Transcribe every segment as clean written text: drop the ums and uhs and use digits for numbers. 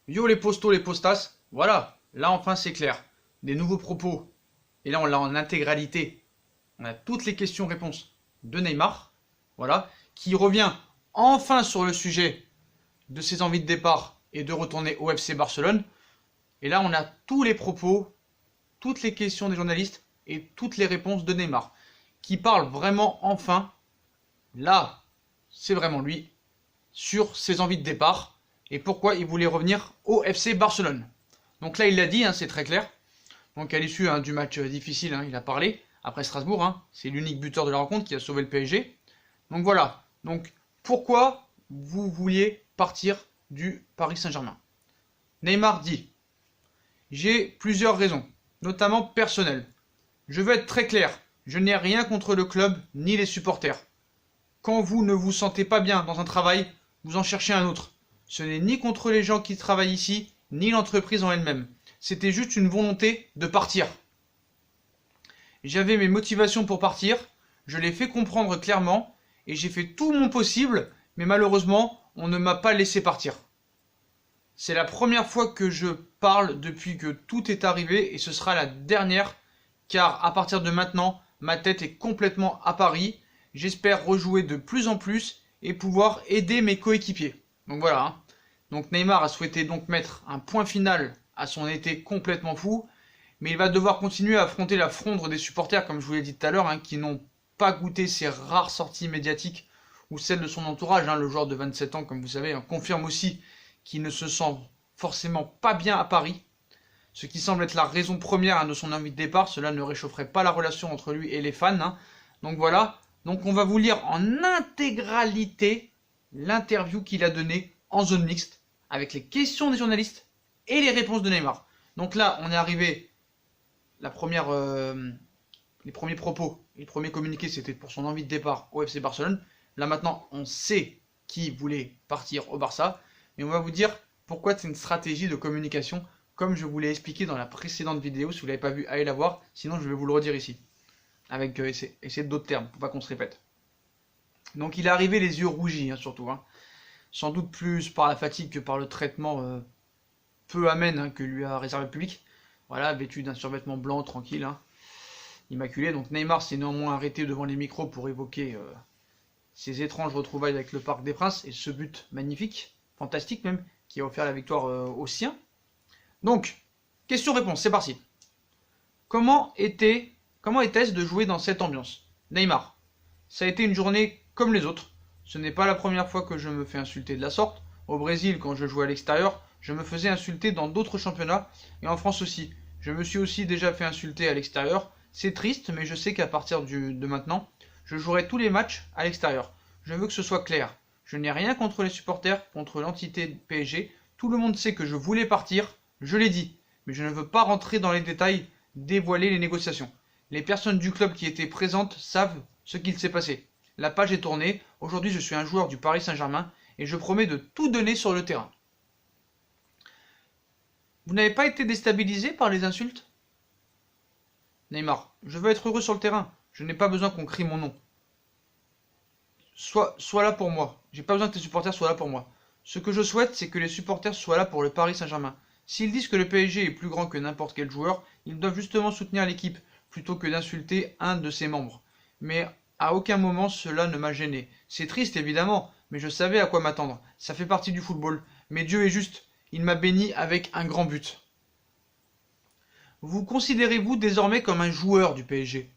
Yo les postos, les postas, voilà, là enfin c'est clair. Des nouveaux propos. Et là on l'a en intégralité. On a toutes les questions-réponses de Neymar, voilà, qui revient enfin sur le sujet de ses envies de départ et de retourner au FC Barcelone. Et là on a tous les propos, toutes les questions des journalistes et toutes les réponses de Neymar, qui parle vraiment enfin, là c'est vraiment lui, sur ses envies de départ et pourquoi il voulait revenir au FC Barcelone. Donc là, il l'a dit, hein, c'est très clair. Donc à l'issue du match difficile, hein, il a parlé. Après Strasbourg, hein, c'est l'unique buteur de la rencontre qui a sauvé le PSG. Donc voilà. Donc pourquoi vous vouliez partir du Paris Saint-Germain? Neymar dit: j'ai plusieurs raisons, notamment personnelles. Je veux être très clair, je n'ai rien contre le club ni les supporters. Quand vous ne vous sentez pas bien dans un travail, vous en cherchez un autre. Ce n'est ni contre les gens qui travaillent ici, ni l'entreprise en elle-même. C'était juste une volonté de partir. J'avais mes motivations pour partir, je l'ai fait comprendre clairement, et j'ai fait tout mon possible, mais malheureusement, on ne m'a pas laissé partir. C'est la première fois que je parle depuis que tout est arrivé, et ce sera la dernière, car à partir de maintenant, ma tête est complètement à Paris. J'espère rejouer de plus en plus et pouvoir aider mes coéquipiers. Donc voilà. Hein. Donc Neymar a souhaité donc mettre un point final à son été complètement fou, mais il va devoir continuer à affronter la fronde des supporters, comme je vous l'ai dit tout à l'heure, hein, qui n'ont pas goûté ces rares sorties médiatiques ou celles de son entourage. Hein, le joueur de 27 ans, comme vous savez, hein, confirme aussi qu'il ne se sent forcément pas bien à Paris, ce qui semble être la raison première, hein, de son envie de départ. Cela ne réchaufferait pas la relation entre lui et les fans. Hein. Donc voilà. Donc on va vous lire en intégralité l'interview qu'il a donnée en zone mixte, avec les questions des journalistes et les réponses de Neymar. Donc là, on est arrivé, les premiers propos, les premiers communiqués, c'était pour son envie de départ au FC Barcelone. Là maintenant, on sait qui voulait partir au Barça, mais on va vous dire pourquoi c'est une stratégie de communication, comme je vous l'ai expliqué dans la précédente vidéo. Si vous ne l'avez pas vu, allez la voir, sinon je vais vous le redire ici, avec essayer d'autres termes, pour pas qu'on se répète. Donc il est arrivé les yeux rougis, hein, surtout, hein. Sans doute plus par la fatigue que par le traitement peu amène, hein, que lui a réservé le public. Voilà, vêtu d'un survêtement blanc, tranquille, hein, immaculé. Donc Neymar s'est néanmoins arrêté devant les micros pour évoquer ses étranges retrouvailles avec le Parc des Princes et ce but magnifique, fantastique même, qui a offert la victoire aux siens. Donc, question-réponse, c'est parti. Comment était-ce de jouer dans cette ambiance? Neymar: ça a été une journée comme les autres. Ce n'est pas la première fois que je me fais insulter de la sorte. Au Brésil, quand je jouais à l'extérieur, je me faisais insulter dans d'autres championnats, et en France aussi. Je me suis aussi déjà fait insulter à l'extérieur. C'est triste, mais je sais qu'à partir de maintenant, je jouerai tous les matchs à l'extérieur. Je veux que ce soit clair. Je n'ai rien contre les supporters, contre l'entité PSG. Tout le monde sait que je voulais partir, je l'ai dit. Mais je ne veux pas rentrer dans les détails, dévoiler les négociations. Les personnes du club qui étaient présentes savent ce qu'il s'est passé. La page est tournée. Aujourd'hui, je suis un joueur du Paris Saint-Germain et je promets de tout donner sur le terrain. Vous n'avez pas été déstabilisé par les insultes? Neymar: je veux être heureux sur le terrain. Je n'ai pas besoin qu'on crie mon nom. Sois là pour moi. J'ai pas besoin que tes supporters soient là pour moi. Ce que je souhaite, c'est que les supporters soient là pour le Paris Saint-Germain. S'ils disent que le PSG est plus grand que n'importe quel joueur, ils doivent justement soutenir l'équipe, plutôt que d'insulter un de ses membres. Mais à aucun moment cela ne m'a gêné. C'est triste évidemment, mais je savais à quoi m'attendre. Ça fait partie du football. Mais Dieu est juste, il m'a béni avec un grand but. Vous considérez-vous désormais comme un joueur du PSG?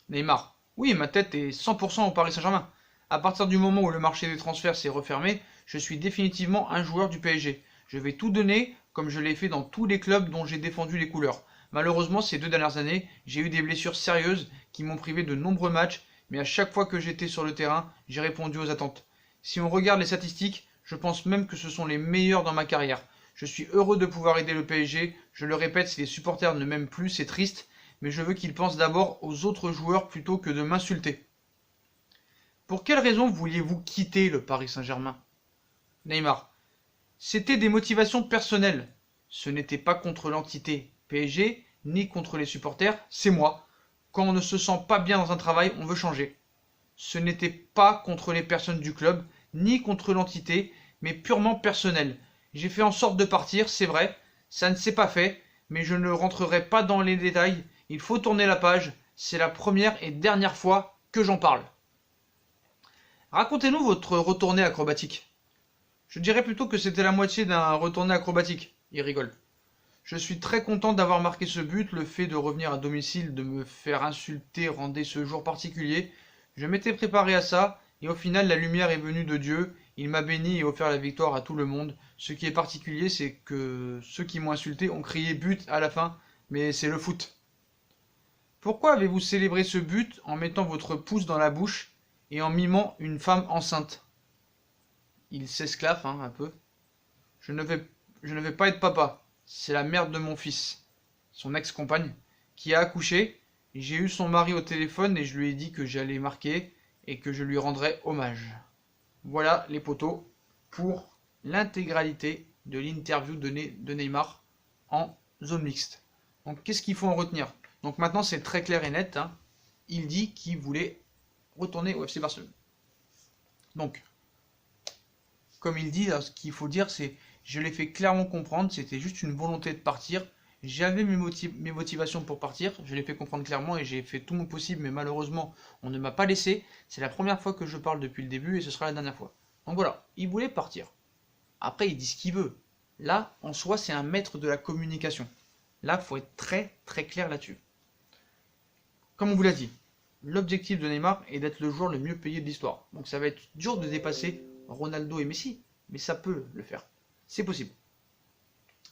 Neymar: oui, ma tête est 100% au Paris Saint-Germain. À partir du moment où le marché des transferts s'est refermé, je suis définitivement un joueur du PSG. Je vais tout donner, comme je l'ai fait dans tous les clubs dont j'ai défendu les couleurs. Malheureusement, ces 2 dernières années, j'ai eu des blessures sérieuses qui m'ont privé de nombreux matchs, mais à chaque fois que j'étais sur le terrain, j'ai répondu aux attentes. Si on regarde les statistiques, je pense même que ce sont les meilleurs dans ma carrière. Je suis heureux de pouvoir aider le PSG. Je le répète, si les supporters ne m'aiment plus, c'est triste, mais je veux qu'ils pensent d'abord aux autres joueurs plutôt que de m'insulter. Pour quelle raison vouliez-vous quitter le Paris Saint-Germain? Neymar: c'était des motivations personnelles. Ce n'était pas contre l'entité PSG, ni contre les supporters, c'est moi. Quand on ne se sent pas bien dans un travail, on veut changer. Ce n'était pas contre les personnes du club, ni contre l'entité, mais purement personnel. J'ai fait en sorte de partir, c'est vrai, ça ne s'est pas fait, mais je ne rentrerai pas dans les détails. Il faut tourner la page, c'est la première et dernière fois que j'en parle. Racontez-nous votre retournée acrobatique. Je dirais plutôt que c'était la moitié d'un retourné acrobatique. Il rigole. Je suis très content d'avoir marqué ce but, le fait de revenir à domicile, de me faire insulter rendait ce jour particulier. Je m'étais préparé à ça, et au final la lumière est venue de Dieu, il m'a béni et offert la victoire à tout le monde. Ce qui est particulier, c'est que ceux qui m'ont insulté ont crié but à la fin, mais c'est le foot. Pourquoi avez-vous célébré ce but en mettant votre pouce dans la bouche et en mimant une femme enceinte? Il s'esclaffe un peu. Je ne vais pas être papa. C'est la mère de mon fils, son ex-compagne, qui a accouché. J'ai eu son mari au téléphone et je lui ai dit que j'allais marquer et que je lui rendrais hommage. Voilà les poteaux pour l'intégralité de l'interview de Neymar en zone mixte. Donc qu'est-ce qu'il faut en retenir? Donc maintenant c'est très clair et net. Il dit qu'il voulait retourner au FC Barcelone. Donc, comme il dit, ce qu'il faut dire c'est je l'ai fait clairement comprendre, c'était juste une volonté de partir. J'avais mes motivations pour partir, je l'ai fait comprendre clairement et j'ai fait tout mon possible, mais malheureusement, on ne m'a pas laissé. C'est la première fois que je parle depuis le début et ce sera la dernière fois. Donc voilà, il voulait partir. Après, il dit ce qu'il veut. Là, en soi, c'est un maître de la communication. Là, il faut être très très clair là-dessus. Comme on vous l'a dit, l'objectif de Neymar est d'être le joueur le mieux payé de l'histoire. Donc ça va être dur de dépasser Ronaldo et Messi, mais ça peut le faire. C'est possible.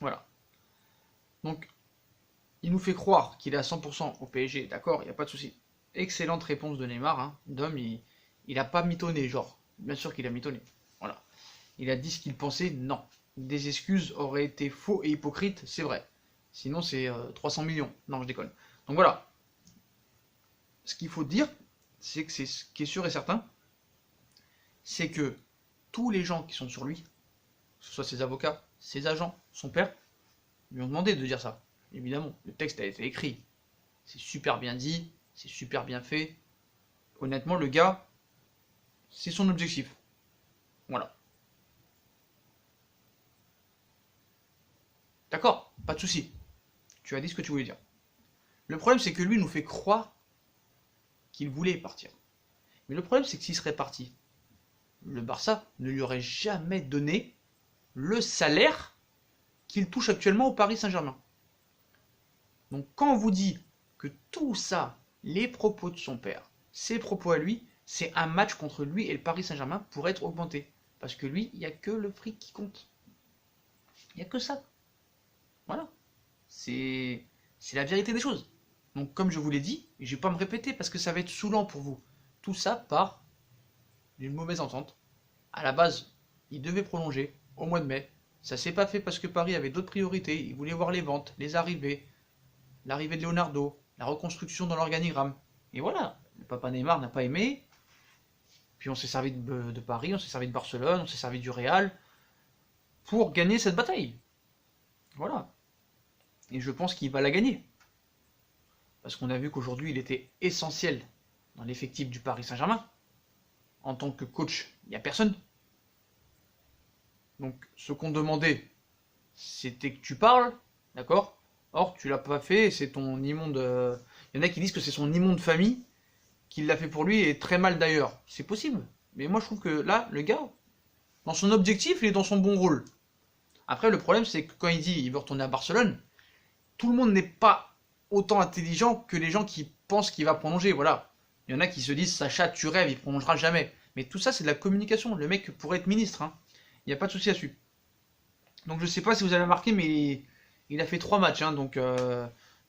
Voilà. Donc, il nous fait croire qu'il est à 100% au PSG, d'accord, il n'y a pas de souci. Excellente réponse de Neymar, Dom, il n'a pas mitonné, genre. Bien sûr qu'il a mitonné. Voilà. Il a dit ce qu'il pensait, non. Des excuses auraient été faux et hypocrites, c'est vrai. Sinon, c'est 300 millions. Non, je déconne. Donc voilà. Ce qu'il faut dire, c'est que c'est ce qui est sûr et certain, c'est que tous les gens qui sont sur lui, que ce soit ses avocats, ses agents, son père, lui ont demandé de dire ça. Évidemment, le texte a été écrit. C'est super bien dit, c'est super bien fait. Honnêtement, le gars, c'est son objectif. Voilà. D'accord, pas de souci. Tu as dit ce que tu voulais dire. Le problème, c'est que lui nous fait croire qu'il voulait partir. Mais le problème, c'est que s'il serait parti, le Barça ne lui aurait jamais donné le salaire qu'il touche actuellement au Paris Saint-Germain. Donc quand on vous dit que tout ça, les propos de son père, ses propos à lui, c'est un match contre lui et le Paris Saint-Germain pour être augmenté. Parce que lui, il n'y a que le fric qui compte. Il n'y a que ça. Voilà. C'est la vérité des choses. Donc comme je vous l'ai dit, je ne vais pas me répéter parce que ça va être saoulant pour vous. Tout ça part d'une mauvaise entente. À la base, il devait prolonger au mois de mai. Ça s'est pas fait parce que Paris avait d'autres priorités. Il voulait voir les ventes, les arrivées, l'arrivée de Leonardo, la reconstruction dans l'organigramme. Et voilà, le papa Neymar n'a pas aimé. Puis on s'est servi de Paris, on s'est servi de Barcelone, on s'est servi du Real pour gagner cette bataille. Voilà. Et je pense qu'il va la gagner. Parce qu'on a vu qu'aujourd'hui, il était essentiel dans l'effectif du Paris Saint-Germain. En tant que coach, il n'y a personne. Donc, ce qu'on demandait, c'était que tu parles, d'accord? Or, tu l'as pas fait, c'est ton immonde... Il y en a qui disent que c'est son immonde famille qui l'a fait pour lui, et très mal d'ailleurs. C'est possible. Mais moi, je trouve que là, le gars, dans son objectif, il est dans son bon rôle. Après, le problème, c'est que quand il dit qu'il veut retourner à Barcelone, tout le monde n'est pas autant intelligent que les gens qui pensent qu'il va prolonger, voilà. Il y en a qui se disent, Sacha, tu rêves, il prolongera jamais. Mais tout ça, c'est de la communication. Le mec pourrait être ministre, Il n'y a pas de souci là-dessus. Donc je sais pas si vous avez remarqué, mais il a fait 3 matchs, donc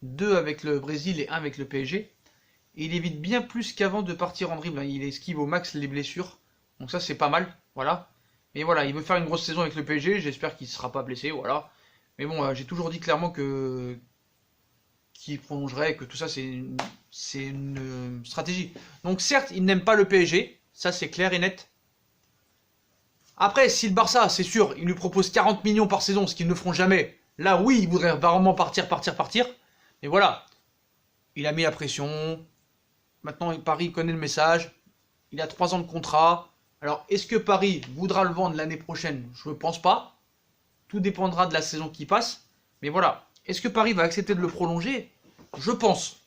2 avec le Brésil et 1 avec le PSG. Et il évite bien plus qu'avant de partir en dribble. Il esquive au max les blessures. Donc ça c'est pas mal, voilà. Mais voilà, il veut faire une grosse saison avec le PSG, j'espère qu'il ne sera pas blessé, voilà. Mais bon, j'ai toujours dit clairement que qu'il prolongerait, que tout ça c'est une stratégie. Donc certes, il n'aime pas le PSG, ça c'est clair et net. Après, si le Barça, c'est sûr, il lui propose 40 millions par saison, ce qu'ils ne feront jamais, là oui, il voudrait vraiment partir. Mais voilà, il a mis la pression, maintenant Paris connaît le message, il a 3 ans de contrat. Alors, est-ce que Paris voudra le vendre l'année prochaine? Je ne pense pas. Tout dépendra de la saison qui passe. Mais voilà. Est-ce que Paris va accepter de le prolonger? Je pense.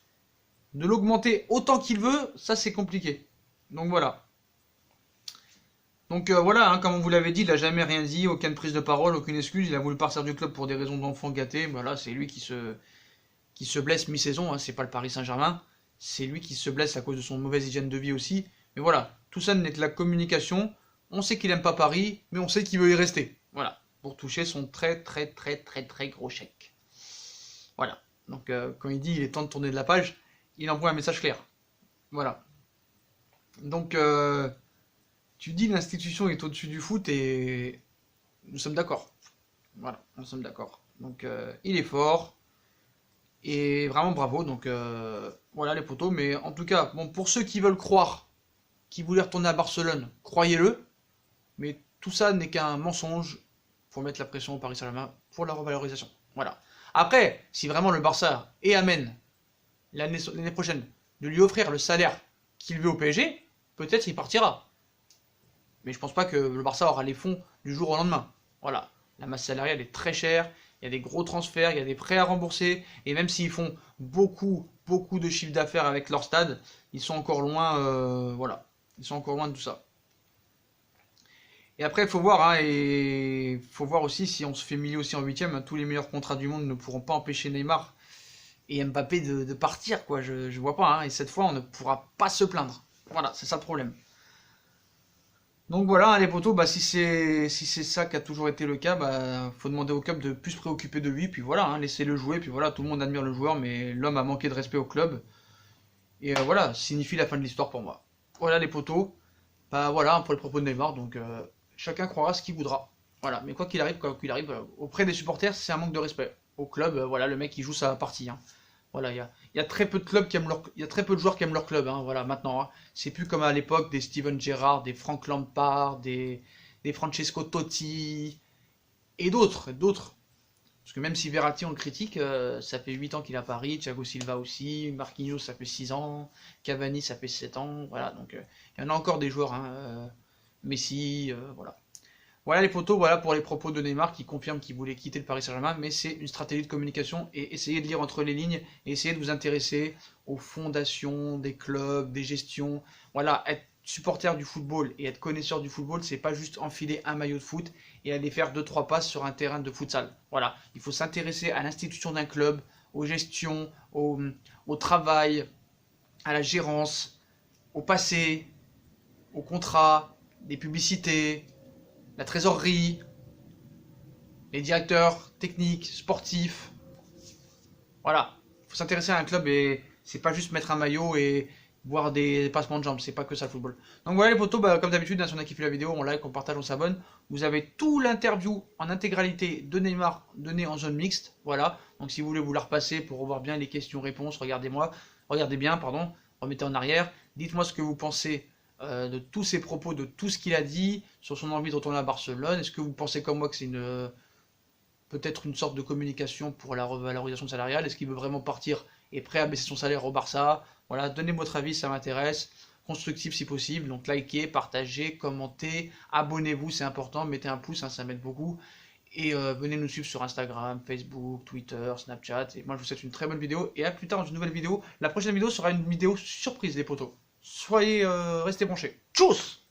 De l'augmenter autant qu'il veut, ça c'est compliqué. Donc voilà. Donc voilà, hein, comme on vous l'avait dit, il n'a jamais rien dit, aucune prise de parole, aucune excuse. Il a voulu partir du club pour des raisons d'enfant gâté. Voilà, c'est lui qui se blesse mi-saison, hein, c'est pas le Paris Saint-Germain. C'est lui qui se blesse à cause de son mauvaise hygiène de vie aussi. Mais voilà, tout ça n'est que la communication. On sait qu'il n'aime pas Paris, mais on sait qu'il veut y rester. Voilà, pour toucher son très gros chèque. Voilà, donc quand il dit il est temps de tourner de la page, il envoie un message clair. Voilà. Donc, tu dis l'institution est au-dessus du foot et nous sommes d'accord. Voilà, nous sommes d'accord. Donc, il est fort et vraiment bravo. Donc, voilà les potos. Mais en tout cas, bon, pour ceux qui veulent croire, qui voulaient retourner à Barcelone, croyez-le. Mais tout ça n'est qu'un mensonge pour mettre la pression au Paris Saint-Germain pour la revalorisation. Voilà. Après, si vraiment le Barça et amène l'année prochaine de lui offrir le salaire qu'il veut au PSG, peut-être il partira. Mais je pense pas que le Barça aura les fonds du jour au lendemain. Voilà. La masse salariale est très chère, il y a des gros transferts, il y a des prêts à rembourser, et même s'ils font beaucoup de chiffre d'affaires avec leur stade, ils sont encore loin, voilà. Ils sont encore loin de tout ça. Et après, il faut voir, hein, et faut voir aussi si on se fait milieu aussi en huitième, tous les meilleurs contrats du monde ne pourront pas empêcher Neymar et Mbappé de partir, quoi. Je vois pas, hein, et cette fois, on ne pourra pas se plaindre. Voilà, c'est ça le problème. Donc voilà, hein, les potos, bah, si c'est ça qui a toujours été le cas, bah, faut demander au club de plus se préoccuper de lui, puis voilà, hein, laissez-le jouer, puis voilà, tout le monde admire le joueur, mais l'homme a manqué de respect au club, et voilà, signifie la fin de l'histoire pour moi. Voilà les potos, bah voilà, hein, pour les propos de Neymar, donc chacun croira ce qu'il voudra. Voilà, mais quoi qu'il arrive, auprès des supporters, c'est un manque de respect. Au club, voilà, le mec il joue sa partie, hein. Voilà, il y a très peu de clubs qui aiment il y a très peu de joueurs qui aiment leur club, hein, voilà, maintenant, hein. C'est plus comme à l'époque des Steven Gerrard, des Frank Lampard, des Francesco Totti et d'autres. Parce que même si Verratti on le critique, ça fait 8 ans qu'il est à Paris, Thiago Silva aussi, Marquinhos ça fait 6 ans, Cavani ça fait 7 ans, voilà, donc il y en a encore des joueurs, hein, Messi, voilà. Voilà les potos, voilà pour les propos de Neymar qui confirme qu'il voulait quitter le Paris Saint-Germain, mais c'est une stratégie de communication et essayez de lire entre les lignes et essayez de vous intéresser aux fondations des clubs, des gestions. Voilà, être supporter du football et être connaisseur du football, c'est pas juste enfiler un maillot de foot et aller faire 2-3 passes sur un terrain de futsal. Voilà, il faut s'intéresser à l'institution d'un club, aux gestions, au travail, à la gérance, au passé, au contrat, des publicités, la trésorerie, les directeurs techniques, sportifs. Voilà, il faut s'intéresser à un club et c'est pas juste mettre un maillot et voir des passements de jambes, c'est pas que ça le football. Donc voilà les potos, bah, comme d'habitude, hein, si on a kiffé la vidéo, on like, on partage, on s'abonne. Vous avez tout l'interview en intégralité de Neymar donné en zone mixte, voilà. Donc si vous voulez vous la repasser pour revoir bien les questions-réponses, regardez bien, pardon, remettez en arrière, dites-moi ce que vous pensez de tous ses propos, de tout ce qu'il a dit, sur son envie de retourner à Barcelone. Est-ce que vous pensez comme moi que c'est peut-être une sorte de communication pour la revalorisation salariale? Est-ce qu'il veut vraiment partir et prêt à baisser son salaire au Barça? Voilà, donnez votre avis, ça m'intéresse. Constructif si possible, donc likez, partagez, commentez, abonnez-vous, c'est important, mettez un pouce, hein, ça m'aide beaucoup. Et venez nous suivre sur Instagram, Facebook, Twitter, Snapchat. Et moi je vous souhaite une très bonne vidéo et à plus tard dans une nouvelle vidéo. La prochaine vidéo sera une vidéo surprise les potos. Soyez restés branchés. Tchuss!